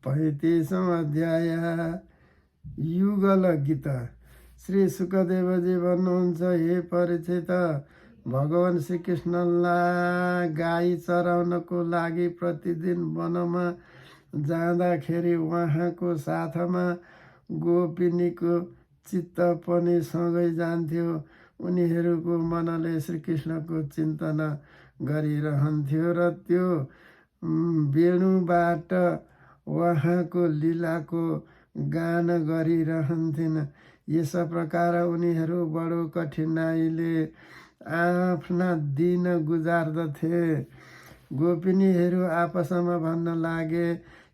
35औं अध्याय युगल गीत। श्री सुखदेवजी भन्नुहुन्छ, हे परीक्षित, भगवान श्रीकृष्णलाई गाई चराउनको लागि प्रतिदिन वनमा जाँदाखेरि उहाँको साथमा गोपिनीको चित्त पनि सँगै जान्थ्यो। उनीहरूको मनले श्रीकृष्णको चिन्तन गरिरहन्थ्यो र त्यो वेणुबाट उहाँको लीलाको गान गरिरहन्थिन्। यस प्रकार उनीहरू बडो कठिनाइले आफ्ना दिन गुजार्दथे। गोपिनीहरू आपसमा भन्न लागे,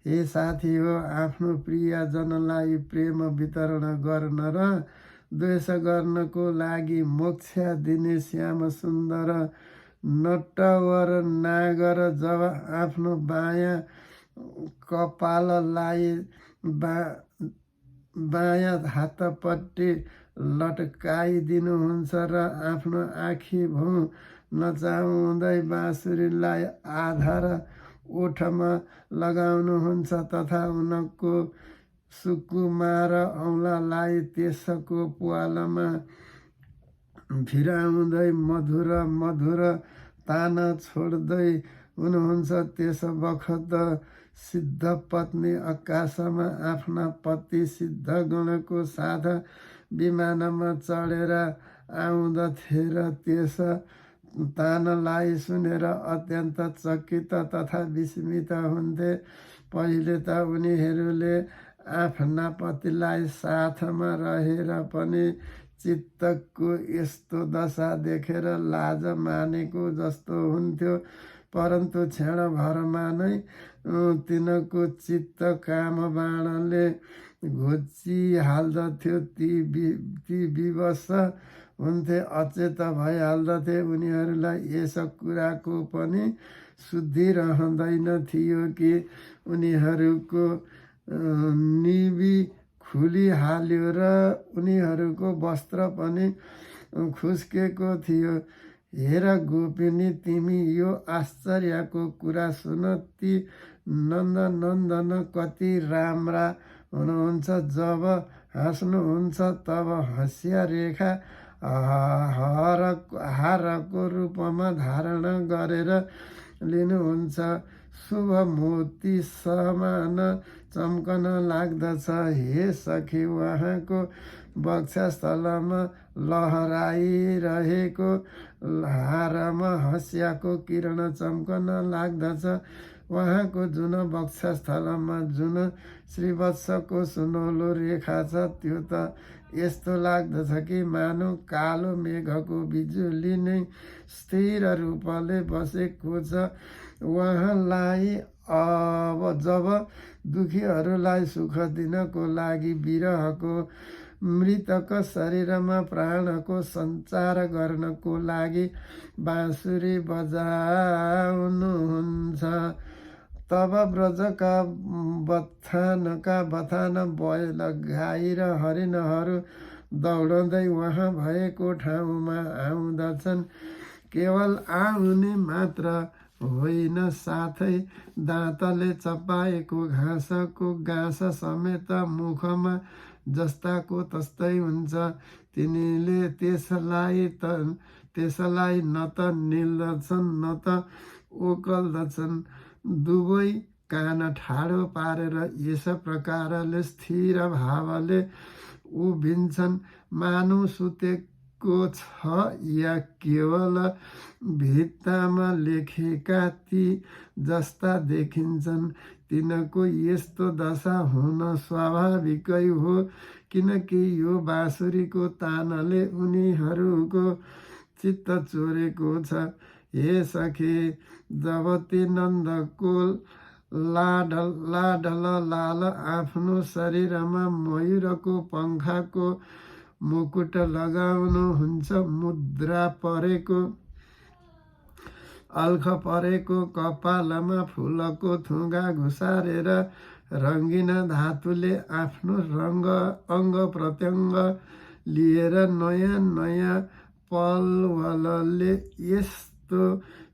हे साथी हो, आफ्नो प्रियजनलाई प्रेम वितरण गर्न र द्वेष गर्नको लागि मोक्ष दिने श्याम सुन्दर नटवर नागर जब आफ्नो बायाँ कपाललाई बायाँ हातपट्टि लट्काइदिनुहुन्छ र आफ्नो आँखी भौँ नचाउँदै बाँसुरीलाई आधार ओठमा लगाउनुहुन्छ तथा उनको सुकुमार औँलालाई त्यसको प्वालमा फिराउँदै मधुर मधुर तान छोड्दै हुनुहुन्छ। त्यस बखत सिद्ध पत्नी आकाशमा आफ्ना पति सिद्ध गणको साथ विमानमा चढेर आउँदथे र त्यस तानलाई सुनेर अत्यन्त चकित तथा विस्मित हुन्थे। पहिले त उनीहरूले आफ्ना पतिलाई साथमा रहेर पनि चित्तको यस्तो दशा देखेर लाज मानेको जस्तो हुन्थ्यो, परन्तु क्षणभरमा नै तिनको चित्त काम बाणले घोचिहाल्दथ्यो। ती विवश हुन्थे, अचेत भइहाल्दथे। उनीहरूलाई यस कुराको पनि शुद्धि रहँदैन थियो कि उनीहरूको निबी खुलिहाल्यो र उनीहरूको वस्त्र पनि खुस्केको थियो। हेर गोपिनी, तिमी यो आश्चर्यको कुरा सुन। ती नन्दनन्दन कति राम्रा हुनुहुन्छ। जब हाँस्नुहुन्छ तब हाँस्या रेखा हारको रूपमा धारण गरेर लिनुहुन्छ। शुभ मोती समान चम्कन लाग्दछ। हे सखी, उहाँको वक्षस्थलमा लहराइरहेको हारमा हँसियाको किरण चम्कन लाग्दछ। उहाँको जुन वक्षस्थलमा जुन श्रीवत्सको सुनौलो रेखा छ, त्यो त यस्तो लाग्दछ कि मानव कालो मेघको बिजुली नै स्थिर रूपले बसेको छ। उहाँलाई अब जब दुखीहरूलाई सुख दिनको लागि विरहको मृतक शरीरमा प्राणको सञ्चार गर्नको लागि बाँसुरी बजाउनुहुन्छ, तब ब्रजका बथान बैल गाई र हरिणहरू दौडँदै उहाँ भएको ठाउँमा आउँदछन्। केवल आउने मात्र होइन, साथै दाँतले चपाएको घाँसको गाँस समेत मुखमा जस्ताको तस्तै हुन्छ। तिनीले त्यसलाई न त निल्दछन् न त ओकल्दछन्। दुवै कान ठाडो पारेर यस प्रकारले स्थिर भावले उभिन्छन्, मानव सुतेको छ या केवल भित्तामा लेखेका ती जस्ता देखिन्छन्। तिनको यस्तो दशा हुन स्वाभाविकै हो, किनकि यो बाँसुरीको तानले उनीहरूको चित्त चोरेको छ। हे सखी, जब ती नन्दको लाडल लाल आफ्नो शरीरमा मयूरको पङ्खाको मुकुट लगाउनुहुन्छ, मुद्रा परेको अल्ख परेको कपालमा फुलको थुगा घुसारेर रङ्गिन धातुले आफ्नो अङ्ग प्रत्यङ्ग लिएर नयाँ नयाँ पलवलले यस्तो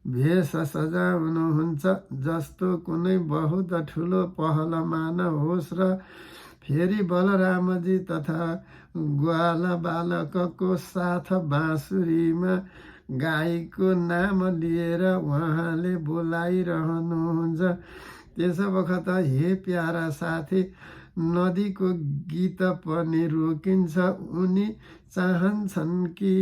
भेष सजाउनुहुन्छ जस्तो कुनै बहुत ठुलो पहलमान होस् र फेरि बलरामजी तथा ग्वाला बालकको साथ बाँसुरीमा गाईको नाम लिएर उहाँले बोलाइरहनुहुन्छ। त्यस बखत हे प्यारा साथी, नदीको गीत पनि रोकिन्छ। उनी चाहन्छन् कि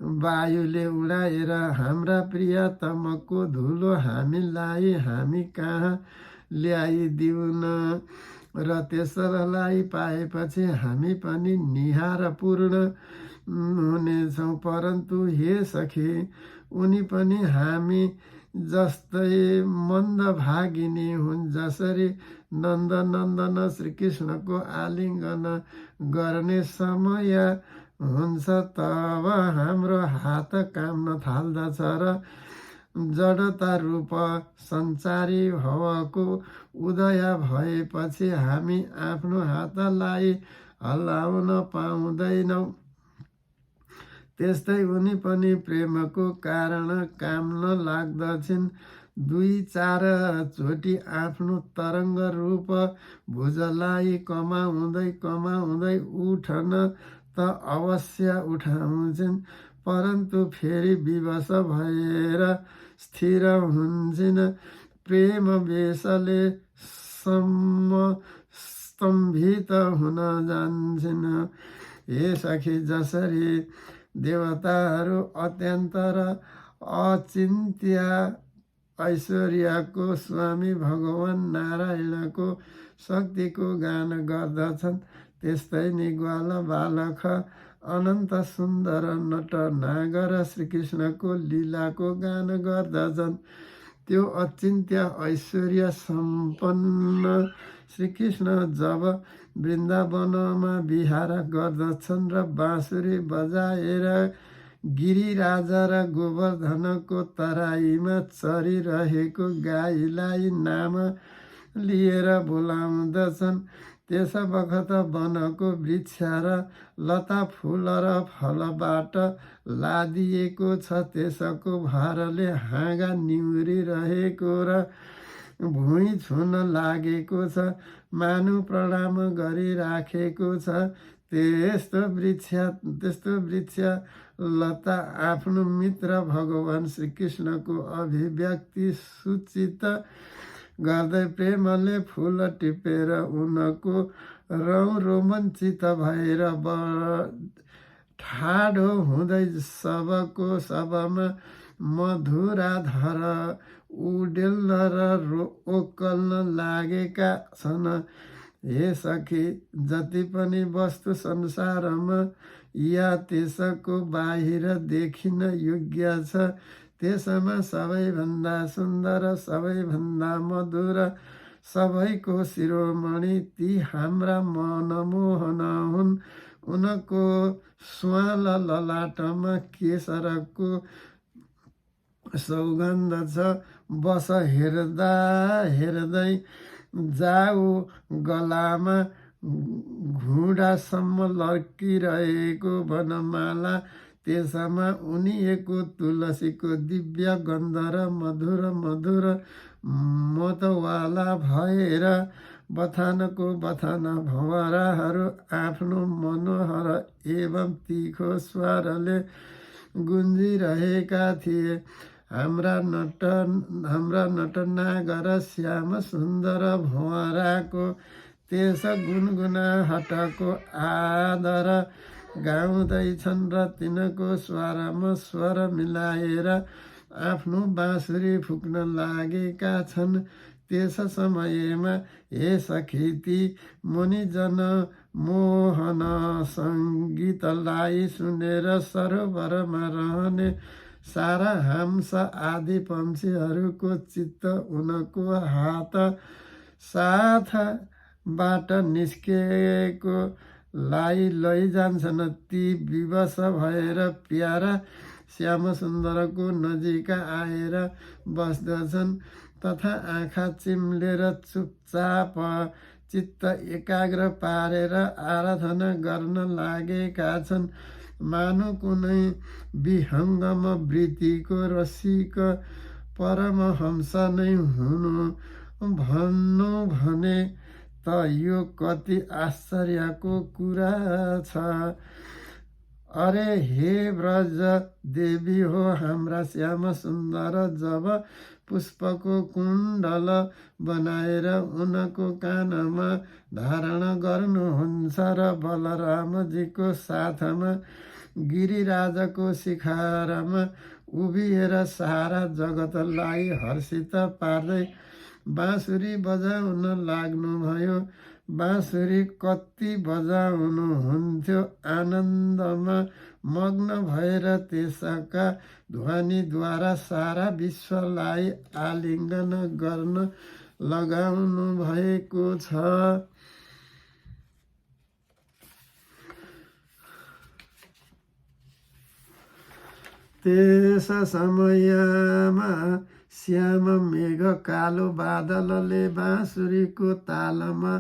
वायुले उडाएर हाम्रा प्रियतमको धुलो हामी कहाँ ल्याइदिउन् र त्यसलाई पाएपछि हामी पनि निहारपूर्ण हुनेछौँ। परन्तु हे सखी, उनी पनि हामी जस्तै मन्दभागिनी हुन्। जसरी नन्दनन्दन श्रीकृष्णको आलिङ्गन गर्ने समय हुन्छ तब हाम्रो हात काम्न थाल्दछ र जडता रूप सञ्चारी भवको उदय भएपछि हामी आफ्नो हातलाई हल्लाउन पाउँदैनौँ। त्यस्तै उनी पनि प्रेमको कारण काम्न लाग्दछिन्। 2-4 चोटि आफ्नो तरङ्ग रूप भुजलाई कमाउँदै उठन त अवश्य उठाउँछिन्, परन्तु फेरि विवश भएर स्थिर हुन्छन्। प्रेम वेशले स्तम्भित हुन जान्छन्। हे सखी, जसरी देवताहरू अत्यन्त र अचिन्त्य ऐश्वर्यको स्वामी भगवान् नारायणको शक्तिको गान गर्दछन्, त्यस्तै नै ग्वाल बालक अनन्त सुन्दर नटनागर श्रीकृष्णको लीलाको गान गर्दछन्। त्यो अचिन्त्य ऐश्वर्य सम्पन्न श्रीकृष्ण जब वृन्दावनमा विहार गर्दछन् र बाँसुरी बजाएर गिरिराज र गोवर्धनको तराईमा चरिरहेको गाईलाई नाम लिएर बोलाउँदछन्, त्यस बखत वनको वृक्ष र लता फुल र फलबाट लादिएको छ। त्यसको भारले हाँगा निहुरिरहेको र भुइँ छुन लागेको छ। मानु प्रणाम गरिराखेको छ। त्यस्तो वृक्ष लता आफ्नो मित्र भगवान् श्रीकृष्णको अभिव्यक्ति सूचित गर्दै प्रेमले फुल टिपेर उनको रोमाञ्चित भएर ठाडो हुँदै सबको सबमा मधुराधर उडेल्न र ओकल्न लागेका छन्। हे सखी, जति पनि वस्तु संसारमा या त्यसको बाहिर देखिन योग्य छ, त्यसमा सबैभन्दा सुन्दर, सबैभन्दा मधुर, सबैको शिरोमणि ती हाम्रा मनमोहन हुन्। उनको स्वाल ललाटमा केशरको सौगन्ध छ। बस हेर्दै जाऊ गलामा घुँडासम्म लड्किरहेको वनमाला, त्यसमा उनिएको तुलसीको दिव्य गन्ध र मधुर मधुर मतवाला भएर बथानको बथान भँवराहरू आफ्नो मनोहर एवं तीखो स्वरले गुन्जिरहेका थिए। हाम्रा नटनागर श्याम सुन्दर भँवराको त्यस गुनगुनाहटको आदर गाउँदैछन् र तिनको स्वरमा स्वर मिलाएर आफ्नो बाँसुरी फुक्न लागेका छन्। त्यस समयमा हे सखी, ती मुनिजन मोहन सङ्गीतलाई सुनेर सरोवरमा रहने सारा हंस आदि पक्षीहरूको चित्त उनको हात साथबाट निस्केको लैजान्छन्। ती विवश भएर प्यारा श्याम सुन्दरको नजिक आएर बस्दछन् तथा आँखा चिम्लेर चुपचाप चित्त एकाग्र पारेर आराधना गर्न लागेका छन्। मानु कुनै विहङ्गम वृत्तिको रसिक परमहंस नै हुनु भन्नु भने त यो कति आश्चर्यको कुरा छ। अरे हे ब्रज देवी हो हाम्रा श्याम सुन्दर, जब पुष्पको कुण्डल बनाएर उनको कानमा धारण गर्नुहुन्छ र बलरामजीको साथमा गिरिराजको शिखरमा उभिएर सारा जगतलाई हर्षित पार्दै बाँसुरी बजाउन लाग्नुभयो। बाँसुरी कति बजाउनुहुन्थ्यो, आनन्दमा मग्न भएर त्यसका ध्वनिद्वारा सारा विश्वलाई आलिङ्गन गर्न लगाउनु भएको छ। त्यस समयमा श्याम मेघ कालो बादलले बाँसुरीको तालमा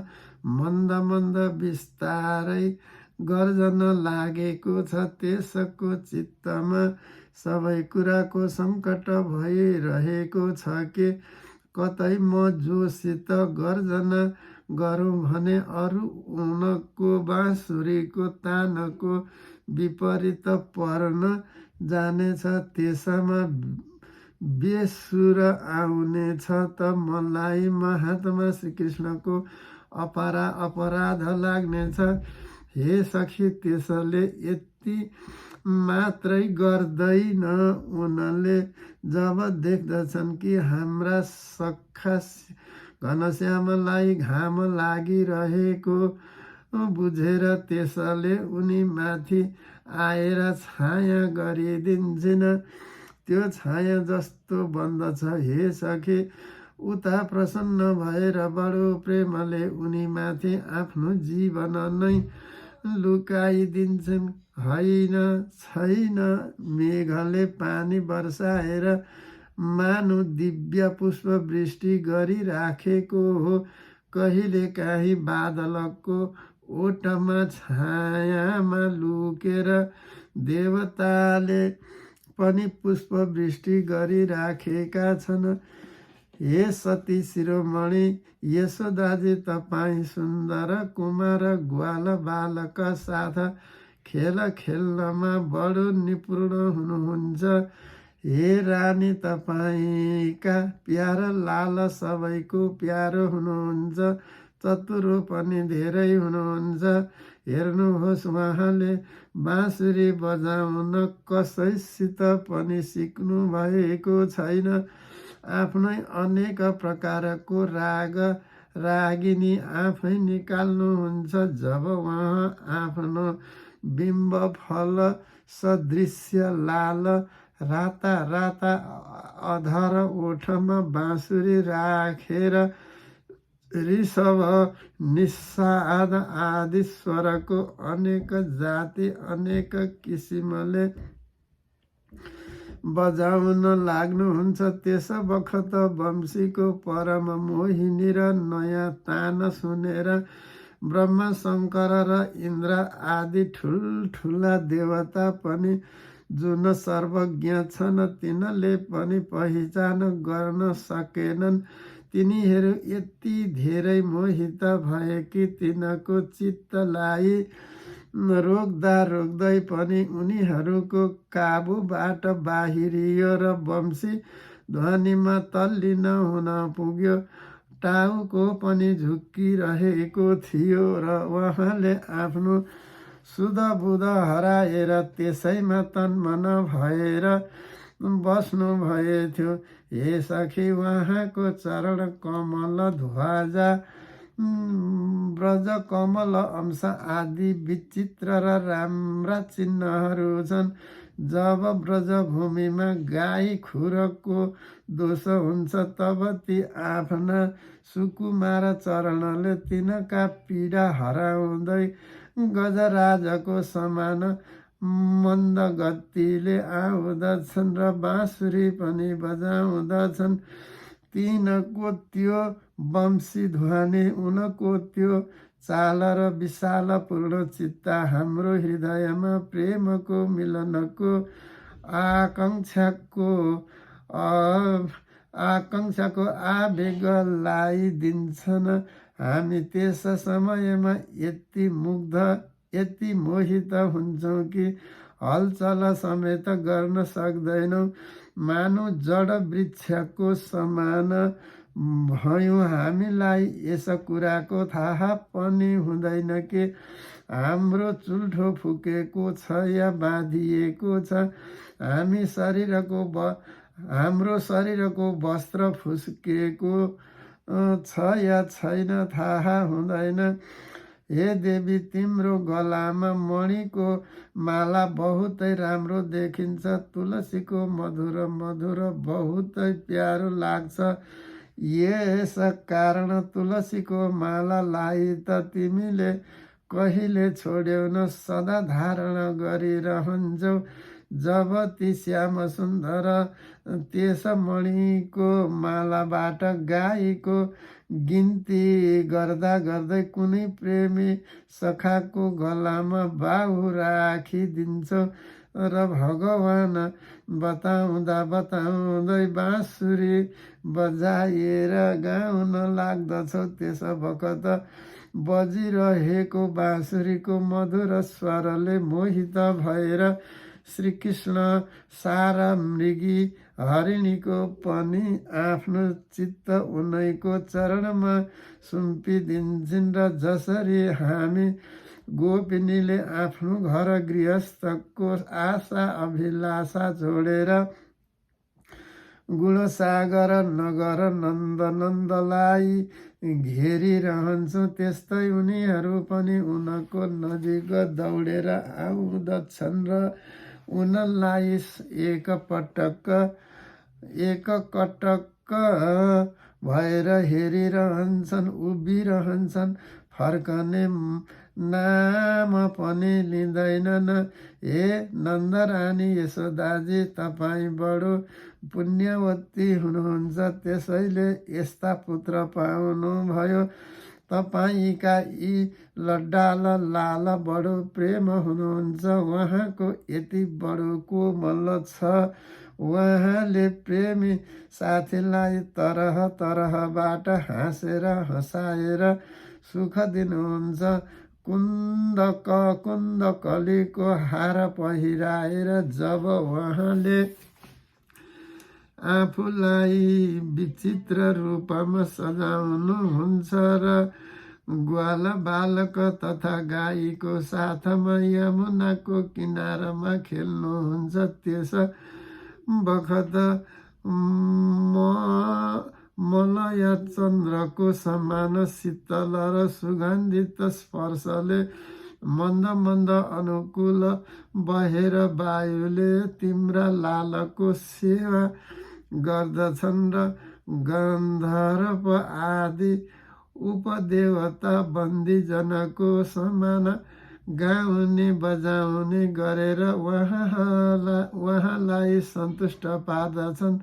मन्द मन्द बिस्तारै गर्जन लागेको छ। त्यसको चित्तमा सबै कुराको सङ्कट भइरहेको छ कि कतै म जोसित गर्जना गरौँ भने अरू उनको बाँसुरीको तानको विपरीत पर्न जानेछ, त्यसमा बेसुर आउनेछ त मलाई महात्मा श्रीकृष्णको अपराध लाग्नेछ। हे सखी, त्यसले यति मात्रै गर्दैन, उनले जब देख्दछन् कि हाम्रा सखा घनश्यामलाई घाम लागिरहेको बुझेर त्यसले उनीमाथि आएर छाया गरिदिन्छन्। त्यो छाया जस्तो बन्दछ। हे सखी, उता प्रसन्न भएर बडो प्रेमले उनीमाथि आफ्नो जीवन नै लुकाइदिन्छन्। होइन, छैन, मेघले पानी बर्साएर मानु दिव्य पुष्प वृष्टि गरिराखेको हो। कहिलेकाहीँ बादलको ओटमा छायामा लुकेर देवताले पनि पुष्प वृष्टि गरिराखेका छन्। हे सती शिरोमणि यशोदाजी, तपाईँ सुन्दर कुमार ग्वाल बालक साथ खेल खेल्नमा बडो निपुण हुनुहुन्छ। हे रानी, तपाईँका प्यारो लाल सबैको प्यारो हुनुहुन्छ, चतुरो पनि धेरै हुनुहुन्छ। हेर्नुहोस्, उहाँले बाँसुरी बजाउन कसैसित पनि सिक्नु भएको छैन। आफ्नै अनेक प्रकारको राग रागिनी आफै निकाल्नुहुन्छ। जब उहाँ आफ्नो बिम्ब फल सदृश्य लाल राता राता अधर ओठमा बाँसुरी राखेर ऋषभ, निषाद आदि स्वरको अनेक जाति अनेक किसिमले बजाउन लाग्नुहुन्छ, त्यस बखत वंशीको परम मोहिनी र नयाँ तान सुनेर ब्रह्मा शङ्कर र इन्द्र आदि ठुल्ठुला देवता पनि जुन सर्वज्ञ छन् तिनले पनि पहिचान गर्न सकेनन्। तिनीहरू यति धेरै मोहित भए कि तिनको चित्तलाई रोक्दा रोक्दै पनि उनीहरूको काबुबाट बाहिरियो र वंशी ध्वनिमा तल्लीन हुन पुग्यो। टाउको पनि झुक्किरहेको थियो र उहाँले आफ्नो सुधबुध हराएर त्यसैमा तन्मन भएर बस्नु भएथ्यो। हे सखी, उहाँको चरण कमल ध्वजा ब्रज कमल अंश आदि विचित्र र राम्रा चिन्हहरू छन्। जब ब्रजभूमिमा गाई खुरको दोष हुन्छ तब ती आफ्ना सुकुमार चरणले तिनका पीडा हराउँदै गजराजको समान मन्द गतिले आउँदछन् र बाँसुरी पनि बजाउँदछन्। तिनको त्यो वंशी ध्वनि, उनको त्यो चाल र विशाल पूर्ण चित्ता हाम्रो हृदयमा प्रेमको मिलनको आकाङ्क्षाको आकाङ्क्षाको आवेगलाई दिन्छन्। हामी त्यस समयमा यति मुग्ध यति मोहित हुन्छौँ कि हलचल समेत गर्न सक्दैनौँ। मानव जड वृक्षको समान भयौँ। हामीलाई यस कुराको थाहा पनि हुँदैन कि हाम्रो चुल्ठो फुकेको छ या बाँधिएको छ। हाम्रो शरीरको वस्त्र फुस्किएको छ या छैन थाहा हुँदैन। हे देवी, तिम्रो गलामा मणिको माला बहुतै राम्रो देखिन्छ। तुलसीको मधुर मधुर बहुतै प्यारो लाग्छ। यस कारण तुलसीको मालालाई त तिमीले कहिले छोड्यौन, सदा धारण गरिरहन्छौ। जब ती श्याम सुन्दर त्यस मणिको मालाबाट गाईको गिन्ती गर्दा गर्दै कुनै प्रेमी सखाको गलामा बाहु राखिदिन्छौ र भगवान बताउँदै बाँसुरी बजाएर गाउन लाग्दछौ। त्यस बखत बजिरहेको बाँसुरीको मधुर स्वरले मोहित भएर श्रीकृष्ण सारा मृगी हरिणीको पनि आफ्नो चित्त उनैको चरणमा सुम्पिदिन्छन्। र जसरी हामी गोपिनीले आफ्नो घर गृहस्थको आशा अभिलाषा छोडेर गुणसागर नगर नन्दलाई घेरिरहन्छौँ, त्यस्तै उनीहरू पनि उनको नजिक दौडेर आउँदछन् र उनलाई एकटक्क भएर हेरिरहन्छन्, उभिरहन्छन्, फर्कने नाम पनि लिँदैनन्। हे नन्दरानी यशोदाजी, तपाईँ बडो पुण्यवती हुनुहुन्छ, त्यसैले यस्ता पुत्र पाउनुभयो। तपाईँका यी लड्डाल लाल बडो प्रेम हुनुहुन्छ। उहाँको यति बडो कोमल छ। उहाँले प्रेमी साथीलाई तरह तरहबाट हाँसेर हँसाएर सुख दिनुहुन्छ। कुन्दकलीको हार पहिराएर जब उहाँले आफूलाई विचित्र रूपमा सजाउनुहुन्छ र ग्वाल बालक तथा गाईको साथमा यमुनाको किनारमा खेल्नुहुन्छ, त्यस बखत मलय चन्द्रको समान शीतल र सुगन्धित स्पर्शले मन्द मन्द अनुकूल बहेर वायुले तिम्रा लालको सेवा गर्दछन् र गन्धर्व आदि उपदेवता बन्दीजनको समान गाउने बजाउने गरेर उहाँलाई सन्तुष्ट पार्दछन्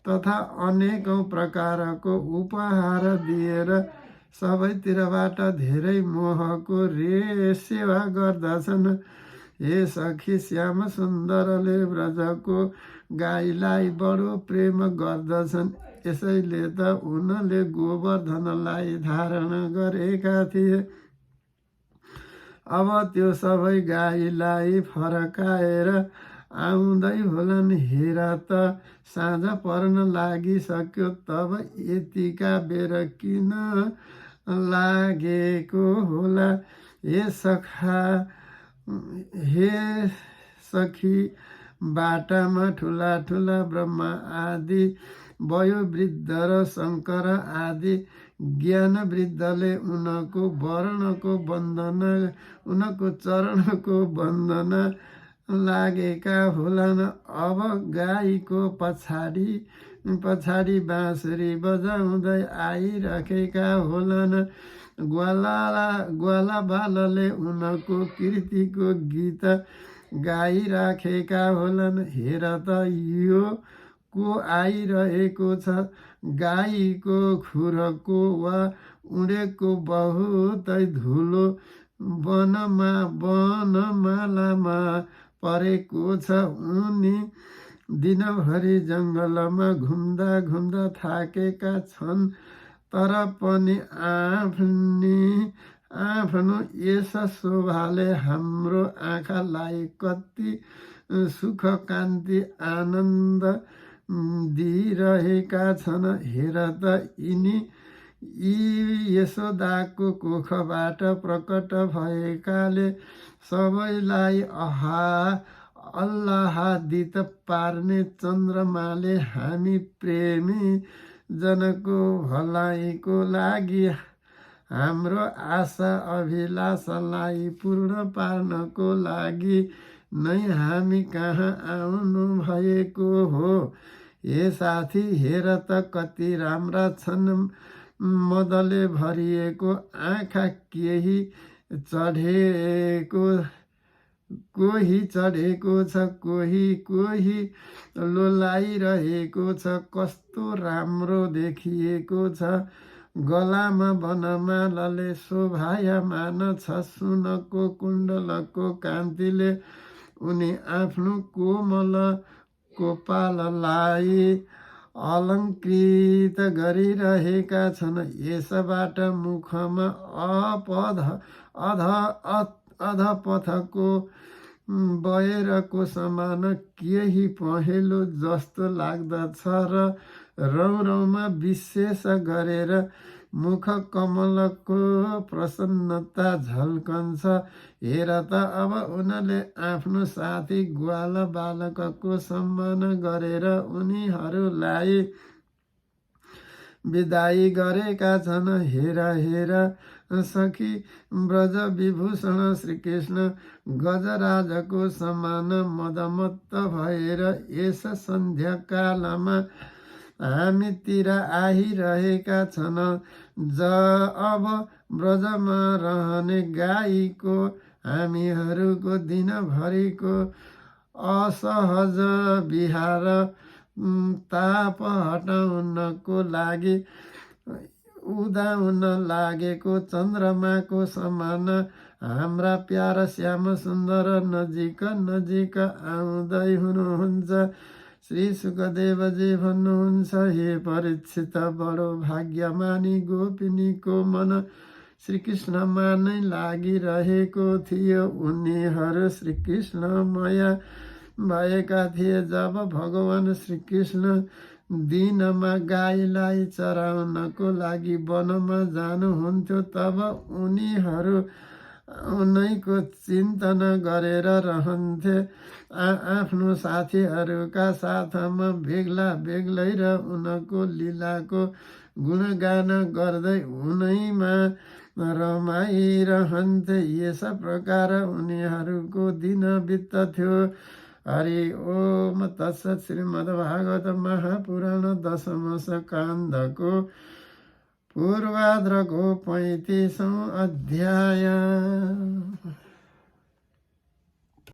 तथा अनेकौं प्रकारको उपहार दिएर सबैतिरबाट धेरै मोहको सेवा गर्दछन्। हे सखी, श्याम सुन्दरले ब्रजको गाईलाई बडो प्रेम गर्दछन्, यसैले त उनले गोवर्धनलाई धारण गरेका थिए। अब त्यो सबै गाईलाई फर्काएर आउँदै होलान्। हेर त साँझ पर्न लागिसक्यो, तब यतिका बेर किन लागेको होला? हे सखी, बाटामा ठुला ठुला ब्रह्मा आदि, वयोवृद्ध र शङ्कर आदि ज्ञान वृद्धले उनको चरणको वन्दना लागेका होलान्। अब गाईको पछाडि बाँसुरी बजाउँदै आइराखेका होलान्। ग्वाला बालले उनको कीर्तिको गीत गाइराखेका होलान्। हेर त यो को आइरहेको छ? गाईको खुरको वा उडेको बहुतै धुलो वनमालामा परेको छ। उनी दिनभरि जङ्गलमा घुम्दा घुम्दा थाकेका छन्, तर पनि आफ्नो यस शोभाले हाम्रो आँखालाई कति सुख कान्ति आनन्द दिइरहेका छन्। हेर त यी यशोदाको कोखबाट प्रकट भएकाले सबैलाई आह्लादित पार्ने चन्द्रमाले हामी प्रेमी जनको भलाइको लागि हाम्रो आशा अभिलाषालाई पूर्ण पार्नको लागि नै हामी कहाँ आउनु भएको हो। हे साथी, हेर त कति राम्रा छन् मदले भरिएको आँखा, कोही चढेको छ, कोही लोलाइरहेको छ। कस्तो राम्रो देखिएको छ। गलामा वनमालाले शोभायमान छ। सुनको कुण्डलको कान्तिले उनी आफ्नो कोमल कपाललाई अलङ्कृत गरिरहेका छन्। यसबाट मुखमा अधपथको बयरको समान केही पहेँलो जस्तो लाग्दछ र रौँमा विशेष गरेर मुख कमलको प्रसन्नता झल्कन्छ। हेर त अब उनले आफ्नो साथी ग्वाल बालकको सम्मान गरेर उनीहरूलाई बिदाई गरेका छन्। हेर सखी, ब्रज विभूषण श्रीकृष्ण गजराजको समान मदमत्त भएर यस सन्ध्याकालमा हामीतिर आइरहेका छन्। अब ब्रजमा रहने गाईको हामीहरूको दिनभरिको असहज विहार ताप हटाउनको लागि उदाउन लागेको चन्द्रमाको समान हाम्रा प्यारा श्याम सुन्दर नजिक आउँदै हुनुहुन्छ। श्री सुखदेवजी भन्नुहुन्छ, हे परीक्षित, बडो भाग्यमानी गोपिनीको मन श्रीकृष्णमा नै लागिरहेको थियो। उनीहरू श्रीकृष्णमय भएका थिए। जब भगवान श्रीकृष्ण दिनमा गाईलाई चराउनको लागि वनमा जानुहुन्थ्यो, तब उनीहरू उनैको चिन्तन गरेर रहन्थे। आफ्नो साथीहरूका साथमा बेग्लै र उनको लीलाको गुणगान गर्दै उनैमा रमाइरहन्थे। यस प्रकार उनीहरूको दिन बित्थ्यो। हरि ओम तत्सत्। श्रीमद्भागवत महापुराण दशम स्कन्धको पूर्वाद्रको 35औं अध्याय।